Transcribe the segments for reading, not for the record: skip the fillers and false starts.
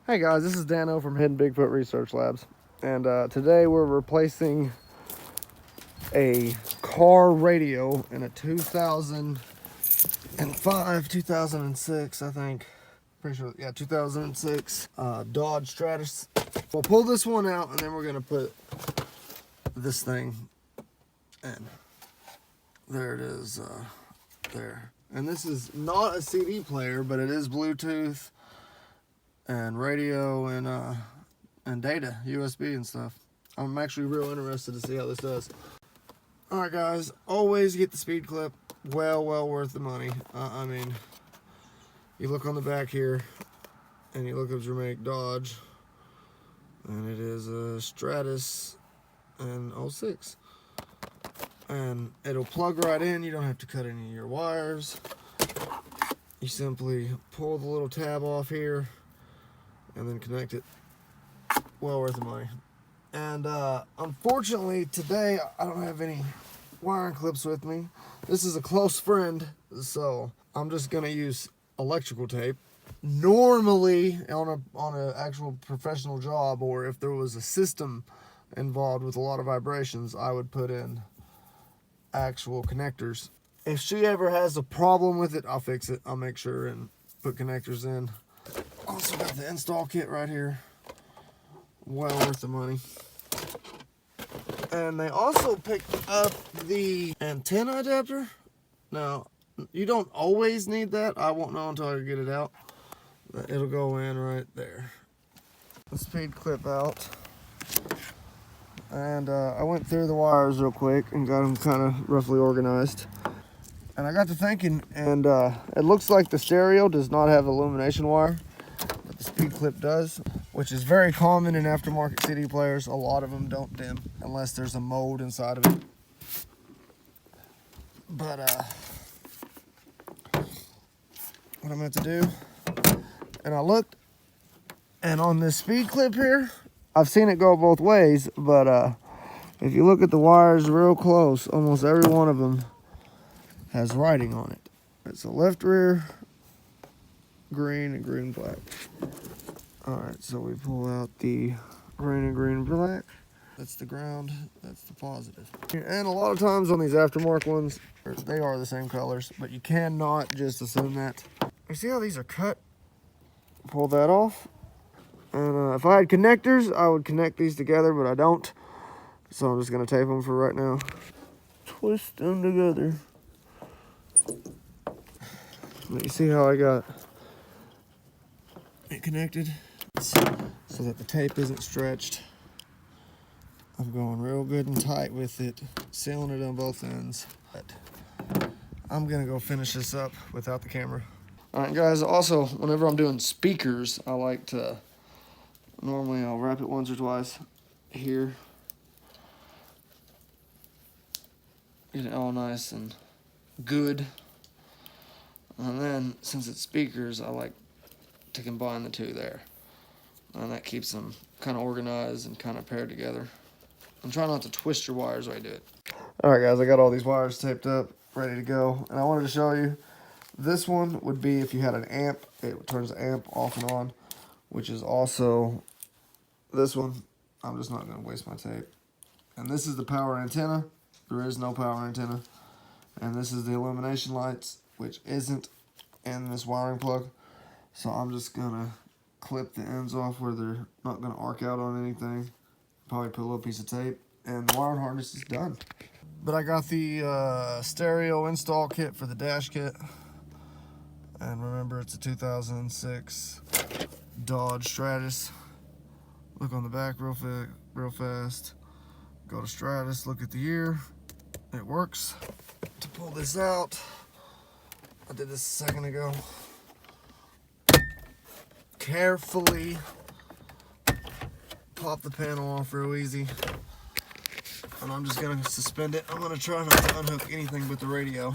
Hey guys, this is Dano from Hidden Bigfoot Research Labs, and today we're replacing a car radio in a 2005, 2006, I think. Pretty sure, yeah, 2006 Dodge Stratus. We'll pull this one out, and then we're gonna put this thing in. There it is, there. And this is not a CD player, but it is Bluetooth and radio and data, USB and stuff. I'm actually real interested to see how this does. All right, guys, always get the speed clip. Well worth the money. I mean, you look on the back here, and you look up your make Dodge, and it is a Stratus and 06. And it'll plug right in. You don't have to cut any of your wires. You simply pull the little tab off here and then connect it. Well worth the money. And unfortunately today I don't have any wiring clips with me. This is a close friend, so I'm just gonna use electrical tape. Normally on a actual professional job, or if there was a system involved with a lot of vibrations, I would put in actual connectors. If she ever has a problem with it, I'll fix it. I'll make sure and put connectors in. Also got the install kit right here. Well worth the money. And they also picked up the antenna adapter. Now, you don't always need that. I won't know until I get it out. But it'll go in right there. The speed clip out. And I went through the wires real quick and got them kind of roughly organized. And I got to thinking, and it looks like the stereo does not have illumination wire, but the speed clip does, which is very common in aftermarket CD players. A lot of them don't dim unless there's a mode inside of it. But what I'm going to do, and I looked, and on this speed clip here, I've seen it go both ways, but if you look at the wires real close, almost every one of them has writing on it. It's a left rear, green and green black. Alright, so we pull out the green and green black. That's the ground, that's the positive. And a lot of times on these aftermarket ones, they are the same colors, but you cannot just assume that. You see how these are cut? Pull that off. And if I had connectors, I would connect these together, but I don't. So I'm just gonna tape them for right now. Twist them together. But you see how I got it connected so that the tape isn't stretched. I'm going real good and tight with it, sealing it on both ends. But I'm gonna go finish this up without the camera. All right, guys, also, whenever I'm doing speakers, I like to, normally I'll wrap it once or twice here. Get it all nice and good. And then, since it's speakers, I like to combine the two there. And that keeps them kind of organized and kind of paired together. And try not to twist your wires while you do it. Alright guys, I got all these wires taped up, ready to go. And I wanted to show you, this one would be if you had an amp, it turns the amp off and on, which is also this one. I'm just not going to waste my tape. And this is the power antenna. There is no power antenna. And this is the illumination lights, which isn't in this wiring plug. So I'm just gonna clip the ends off where they're not gonna arc out on anything. Probably put a little piece of tape, and the wiring harness is done. But I got the stereo install kit for the dash kit. And remember, it's a 2006 Dodge Stratus. Look on the back real fast. Go to Stratus, look at the year. It works. To pull this out, I did this a second ago. Carefully pop the panel off real easy. And I'm just gonna suspend it. I'm gonna try not to unhook anything but the radio.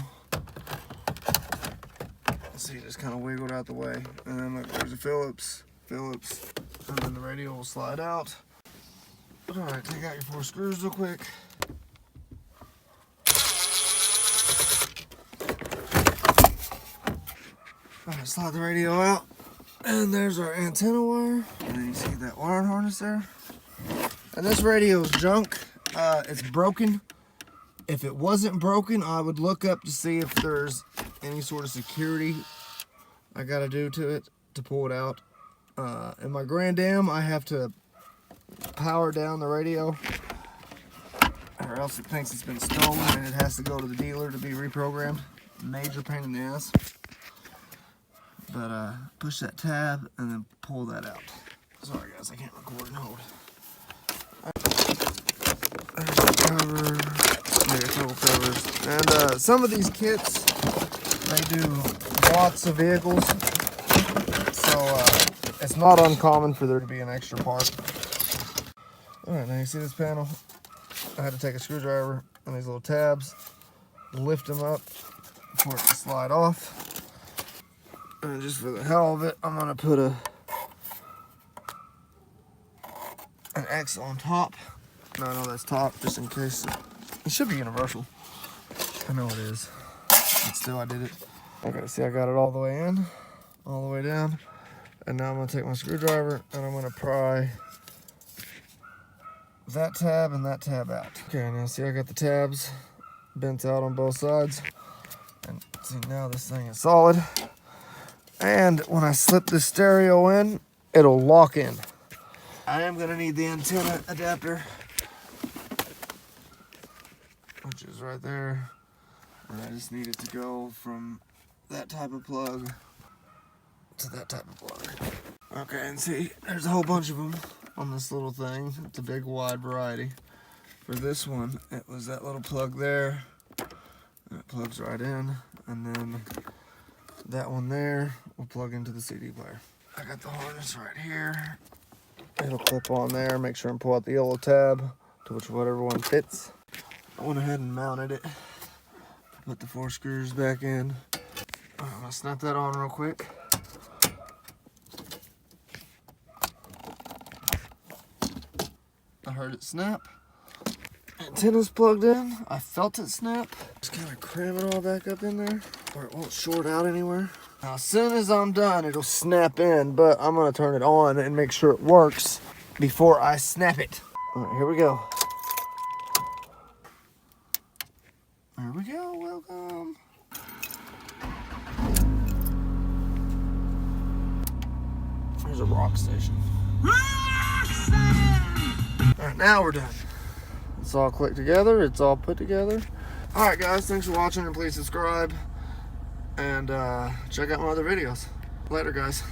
See, it just kind of wiggled out the way. And then look, there's a Phillips, and then the radio will slide out. Alright, take out your 4 screws real quick. Alright, slide the radio out. And there's our antenna wire. And then you see that wiring harness there. And this radio is junk. It's broken. If it wasn't broken, I would look up to see if there's any sort of security I gotta do to it to pull it out. In my Grand Am, I have to power down the radio, or else it thinks it's been stolen and it has to go to the dealer to be reprogrammed. Major pain in the ass. But push that tab and then pull that out. Sorry guys, I can't record and hold. There's the cover. Yeah, couple covers. And some of these kits, they do lots of vehicles, so it's not uncommon for there to be an extra part. Alright, now you see this panel? I had to take a screwdriver and these little tabs, lift them up for it to slide off. And just for the hell of it, I'm going to put an X on top. No, that's top, just in case. It should be universal. I know it is. But still, I did it. Okay, see, I got it all the way in, all the way down. And now I'm going to take my screwdriver and I'm going to pry that tab and that tab out. Okay, now see, I got the tabs bent out on both sides. And see, now this thing is solid. And when I slip this stereo in, it'll lock in. I am going to need the antenna adapter, which is right there. And I just need it to go from that type of plug to that type of plug. Okay, and see, there's a whole bunch of them on this little thing. It's a big wide variety. For this one, it was that little plug there. And it plugs right in. And then that one there will plug into the CD player. I got the harness right here. It'll clip on there. Make sure and pull out the yellow tab to whichever one fits. I went ahead and mounted it. Put the 4 screws back in. I'm gonna snap that on real quick. I heard it snap. Antenna's plugged in. I felt it snap. Just kind of cram it all back up in there where it won't short out anywhere. Now, as soon as I'm done, it'll snap in, but I'm gonna turn it on and make sure it works before I snap it. All right, here we go. There we go, welcome. There's a rock station. All right, now we're done. It's all clicked together, it's all put together. All right, guys, thanks for watching, and please subscribe and check out my other videos. Later, guys.